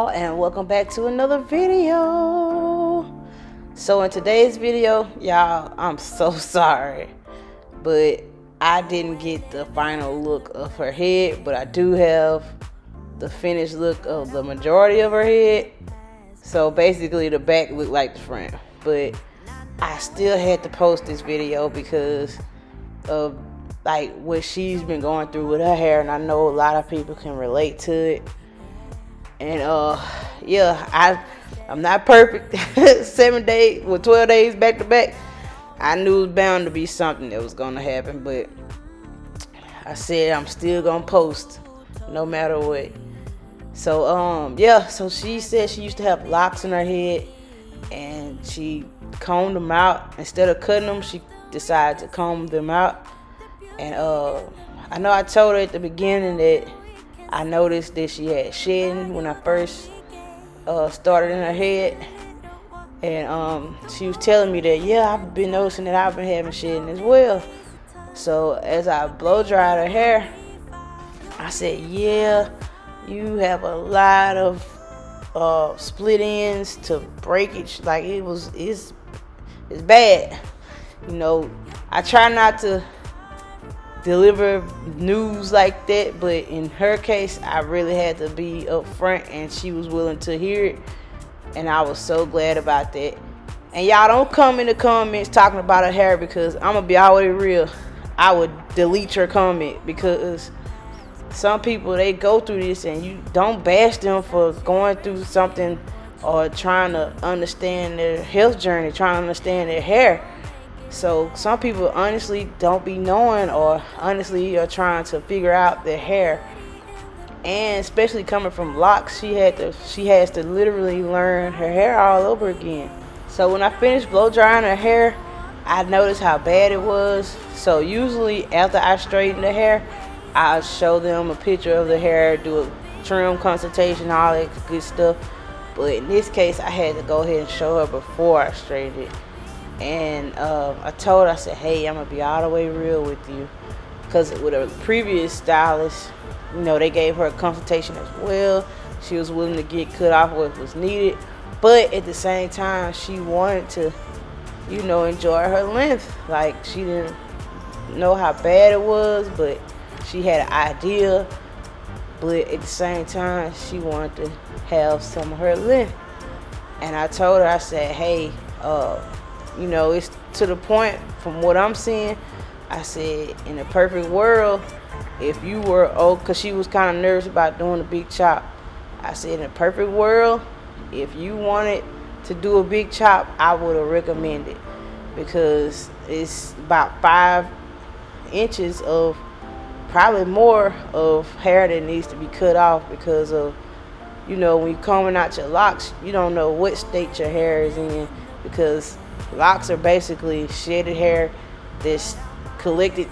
y'all, and welcome back to another video. So in today's video, y'all, I'm so sorry, but I didn't get the final look of her head, but I do have the finished look of the majority of her head. So basically the back looked like the front, but I still had to post this video because of like what she's been going through with her hair, and I know a lot of people can relate to it. And yeah, I'm not perfect. 7 days, 12 days back to back. I knew it was bound to be something that was gonna happen, but I said I'm still gonna post no matter what. So so she said she used to have locks in her head, and she combed them out. Instead of cutting them, she decided to comb them out. And I know I told her at the beginning that I noticed that she had shedding when I first started in her head. And she was telling me that, yeah, I've been noticing that I've been having shedding as well. So as I blow dried her hair, I said, yeah, you have a lot of split ends to breakage. Like it's bad. You know, I try not to deliver news like that, but in her case I really had to be upfront, and she was willing to hear it, and I was so glad about that. And y'all don't come in the comments talking about her hair, because I'm gonna be always real, I would delete your comment, because some people, they go through this, and you don't bash them for going through something or trying to understand their health journey, trying to understand their hair. So some people honestly don't be knowing, or honestly are trying to figure out their hair. And especially coming from locks, she has to literally learn her hair all over again. So when I finished blow drying her hair, I noticed how bad it was. So usually after I straighten the hair, I'll show them a picture of the hair, do a trim consultation, all that good stuff. But in this case, I had to go ahead and show her before I straightened it. And I told her, I said, hey, I'm gonna be all the way real with you, because with a previous stylist, you know, they gave her a consultation as well. She was willing to get cut off what was needed, but at the same time, she wanted to, you know, enjoy her length. Like, she didn't know how bad it was, but she had an idea. But at the same time, she wanted to have some of her length. And I told her, I said, hey, you know, it's to the point from what I'm seeing. I said, in a perfect world, if you were, because she was kind of nervous about doing a big chop. I said, in a perfect world, if you wanted to do a big chop, I would have recommended, because it's about 5 inches of, probably more, of hair that needs to be cut off, because of, you know, when you're combing out your locks, you don't know what state your hair is in, because locks are basically shedded hair that's collected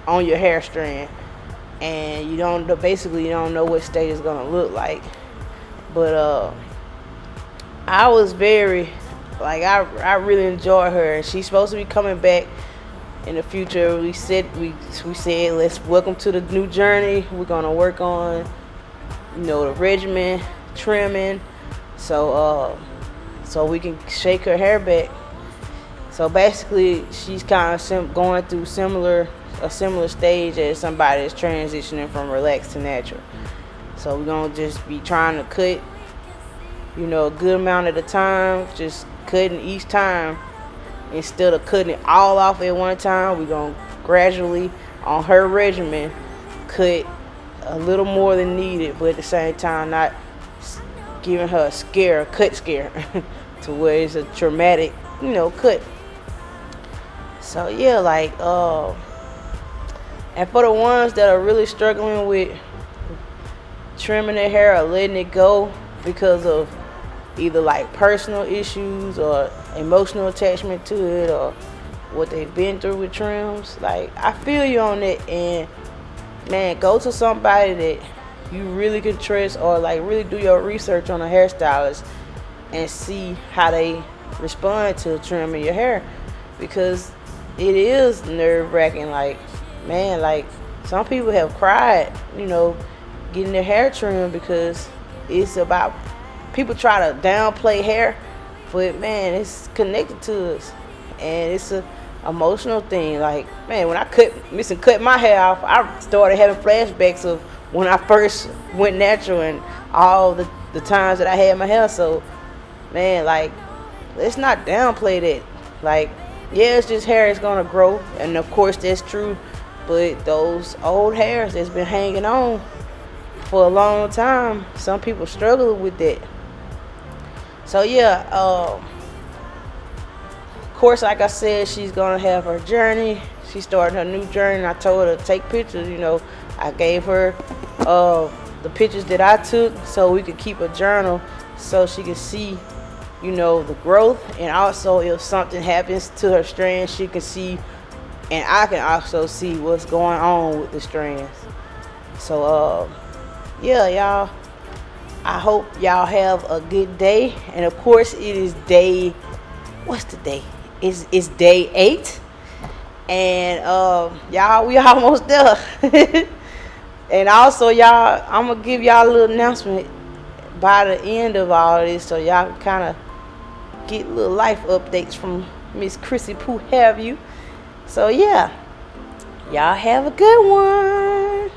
on your hair strand, and you don't know what state it's gonna look like. But I was very, like, I really enjoy her, and she's supposed to be coming back in the future. We said let's welcome to the new journey. We're gonna work on, you know, the regimen, trimming, so we can shake her hair back. So basically, she's kind of going through a similar stage as somebody that's transitioning from relaxed to natural. So we're gonna just be trying to cut, you know, a good amount at a time, just cutting each time. Instead of cutting it all off at one time, we're gonna gradually, on her regimen, cut a little more than needed, but at the same time not giving her a cut scare to where it's a traumatic, you know, cut. So yeah, like, and for the ones that are really struggling with trimming their hair or letting it go because of either like personal issues or emotional attachment to it, or what they've been through with trims, like, I feel you on it. And man, go to somebody that you really can trust, or like really do your research on a hairstylist and see how they respond to trimming your hair, because it is nerve-wracking. Like, man, like, some people have cried, you know, getting their hair trimmed, because it's about people try to downplay hair, but man, it's connected to us, and it's a emotional thing. Like, man, when I cut my hair off, I started having flashbacks of when I first went natural and all the times that I had my hair. So, man, like, let's not downplay that. Like, yeah, it's just hair is gonna grow, and of course that's true. But those old hairs that's been hanging on for a long time, some people struggle with that. So yeah, of course, like I said, she's gonna have her journey. She started her new journey, and I told her to take pictures. You know, I gave her the pictures that I took so we could keep a journal, so she could see, you know, the growth, and also if something happens to her strands, she can see, and I can also see what's going on with the strands. So yeah, y'all, I hope y'all have a good day. And of course, it is what's the day? It's day 8, and y'all, we almost there. And also, y'all, I'm gonna give y'all a little announcement by the end of all this, so y'all can kind of get little life updates from Miss Chrissy Pooh have you. So yeah, y'all have a good one.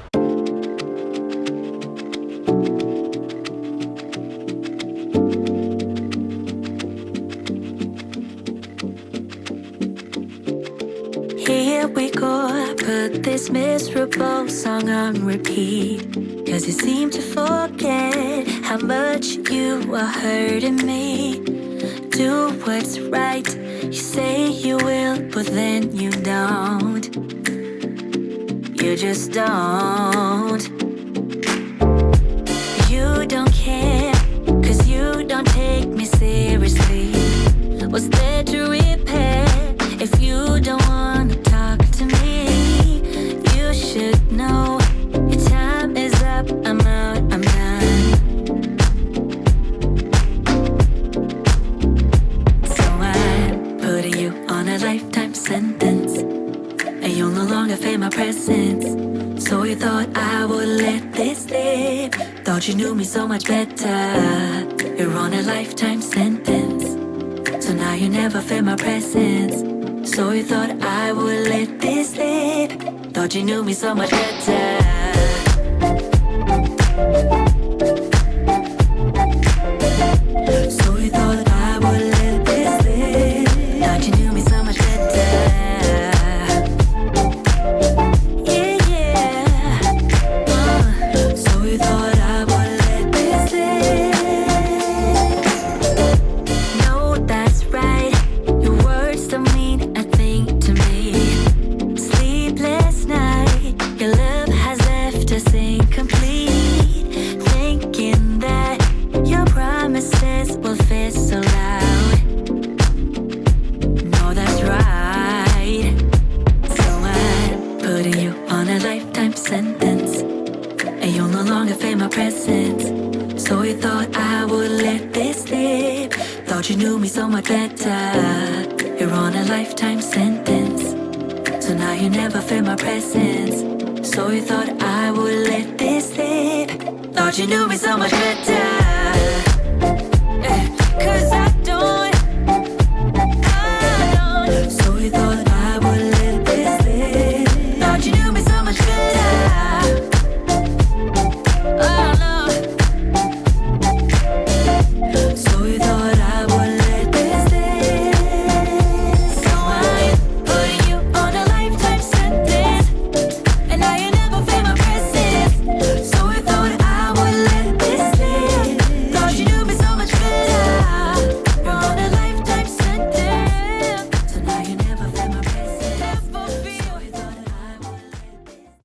Here we go, I put this miserable song on repeat, 'cause you seem to forget how much you are hurting me. Do what's right, you say you will, but then you don't. You just don't. You don't care, 'cause you don't take me seriously. What's there to repair if you don't wanna talk to me? You should know your time is up, I'm out, I'm done. So I'm putting you on a lifetime sentence, and you'll no longer feel my presence. So you thought I would let this live, thought you knew me so much better. You're on a lifetime sentence, so now you never feel my presence. So you thought I would let this live, thought you knew me so much better. So you thought I would let this live, thought you knew me so much better. Yeah, yeah. So you thought I would let this live. No, that's right, your words don't mean a thing to me. Sleepless night, your love has left us incomplete. Thinking that your promises will fit so loud. No, that's right. So I'm putting you on a lifetime sentence, and you'll no longer feel my presence. So you thought I would let this live, thought you knew me so much better. You're on a lifetime sentence, so now you never feel my presence. So you thought I would let this live, thought you knew me so much better. 'Cause